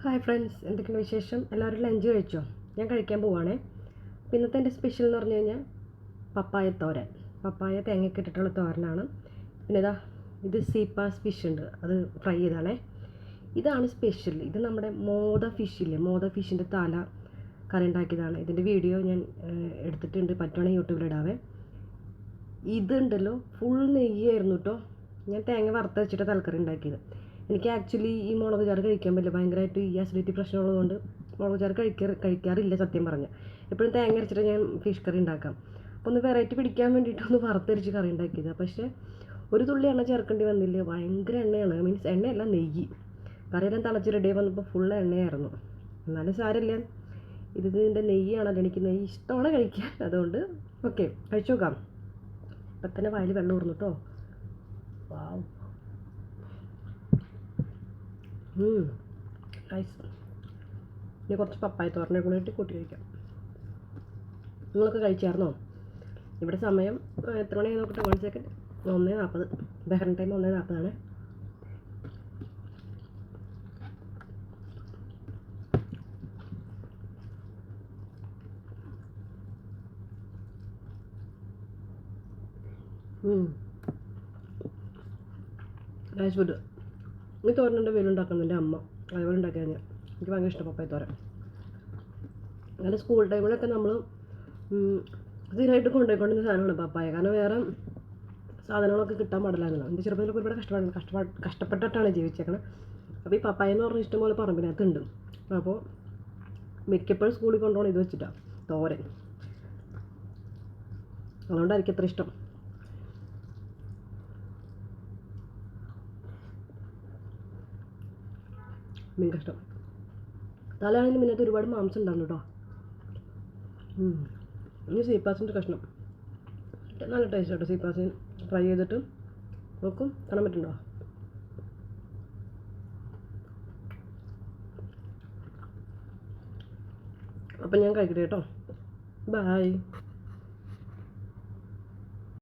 Hi friends, എന്തൊക്കെയാണ് വിശേഷം? എല്ലാവരും ലഞ്ച് കഴിച്ചോ? ഞാൻ കഴിക്കാൻ പോവുകയാണേ. അപ്പോൾ ഇന്നത്തെ എൻ്റെ സ്പെഷ്യൽ എന്ന് പറഞ്ഞു കഴിഞ്ഞാൽ പപ്പായ തോരൻ. പപ്പായ തേങ്ങയൊക്കെ ഇട്ടിട്ടുള്ള തോരനാണ്. പിന്നെ ഇത് സീപ്പാസ് ഫിഷ് ഉണ്ട്, അത് ഫ്രൈ ചെയ്താണേ. ഇതാണ് സ്പെഷ്യൽ. ഇത് നമ്മുടെ മോത ഫിഷില്ലേ, മോത ഫിഷിൻ്റെ തല കറി ഉണ്ടാക്കിയതാണ്. ഇതിൻ്റെ വീഡിയോ ഞാൻ എടുത്തിട്ടുണ്ട്, പറ്റുവാണെങ്കിൽ യൂട്യൂബിലിടാവേ. ഇതുണ്ടല്ലോ ഫുൾ നെയ്യായിരുന്നു കേട്ടോ. ഞാൻ തേങ്ങ വറുത്ത് വെച്ചിട്ട് തലക്കറി ഉണ്ടാക്കിയത്. എനിക്ക് ആക്ച്വലി ഈ മുളക് ചാറ് കഴിക്കാൻ പറ്റില്ല, ഭയങ്കരമായിട്ട് ഈ അസിഡിറ്റി പ്രശ്നമുള്ളതുകൊണ്ട് മുളക് ചാറ് കഴിക്കാറില്ല സത്യം പറഞ്ഞാൽ. എപ്പോഴും തേങ്ങ അരച്ചിട്ട് ഞാൻ ഫിഷ് കറി ഉണ്ടാക്കാം. അപ്പോൾ ഒന്ന് വെറൈറ്റി പിടിക്കാൻ വേണ്ടിയിട്ടൊന്ന് വറുത്തരച്ച് കറി ഉണ്ടാക്കിയത്. പക്ഷേ ഒരു തുള്ളി എണ്ണ ചേർക്കേണ്ടി വന്നില്ല, ഭയങ്കര എണ്ണയാണ്. മീൻസ് എണ്ണയല്ല, നെയ്യ്. കറിയെല്ലാം തിളച്ച് റെഡി വന്നപ്പോൾ ഫുൾ എണ്ണയായിരുന്നു. എന്നാലും സാരമില്ല, ഇതിൻ്റെ നെയ്യാണല്ലോ, എനിക്ക് നെയ്യ് ഇഷ്ടമാണ് കഴിക്കാൻ. അതുകൊണ്ട് ഓക്കെ, കഴിച്ചു നോക്കാം. ഇപ്പം തന്നെ വായിൽ വെള്ളം ഊർന്നു കേട്ടോ. വാവ്, നൈസ്. ഇനി കുറച്ച് പപ്പായ തോരനെ കൂടിയിട്ട് കൂട്ടി കഴിക്കാം. നിങ്ങളൊക്കെ കഴിച്ചായിരുന്നോ? ഇവിടെ സമയം എത്ര മണിയായി നോക്കട്ടെ, 1 second. 1:40. Bahrain time 1:40. Nice food. ഈ തോരൻ്റെ പേരുണ്ടാക്കുന്നത് എൻ്റെ അമ്മ, അതേപോലെ ഉണ്ടാക്കിയാൽ ഞാൻ. എനിക്ക് ഭയങ്കര ഇഷ്ടം പപ്പായ തോരൻ. അങ്ങനെ സ്കൂൾ ടൈമിലൊക്കെ നമ്മൾ സ്ഥിരമായിട്ട് കൊണ്ടുപോയിക്കൊണ്ടിരുന്ന സാധനമാണ് പപ്പായ. കാരണം വേറെ സാധനങ്ങളൊക്കെ കിട്ടാൻ പാടില്ലായിരുന്നു. എൻ്റെ ചെറുപ്പത്തിലൊക്കെ ഒരുപാട് കഷ്ടപ്പെട്ടിട്ടാണ് ജീവിച്ചേക്കണത്. അപ്പോൾ ഈ പപ്പായ എന്ന് പറഞ്ഞ ഇഷ്ടംപോലെ പറമ്പിനകത്തുണ്ട്. അപ്പോൾ മിക്കപ്പോഴും സ്കൂളിൽ കൊണ്ടുപോകണം ഇത് വെച്ചിട്ടാണ്, തോരൻ. അതുകൊണ്ടായിരിക്കും അത്ര ഇഷ്ടം. മീൻ കഷ്ടം തലയാണെങ്കിൽ മുന്നേറ്റ് ഒരുപാട് മാംസം ഉണ്ടായിരുന്നു കേട്ടോ. ഇനി സീപ്പാസിൻ്റെ കഷ്ണം നല്ല ടേസ്റ്റ് കേട്ടോ. സീപ്പാസിന് ഫ്രൈ ചെയ്തിട്ട് നോക്കും, കാണാൻ പറ്റുന്നുണ്ടോ? അപ്പം ഞാൻ കഴിക്കട്ടെ കേട്ടോ. ബായ്.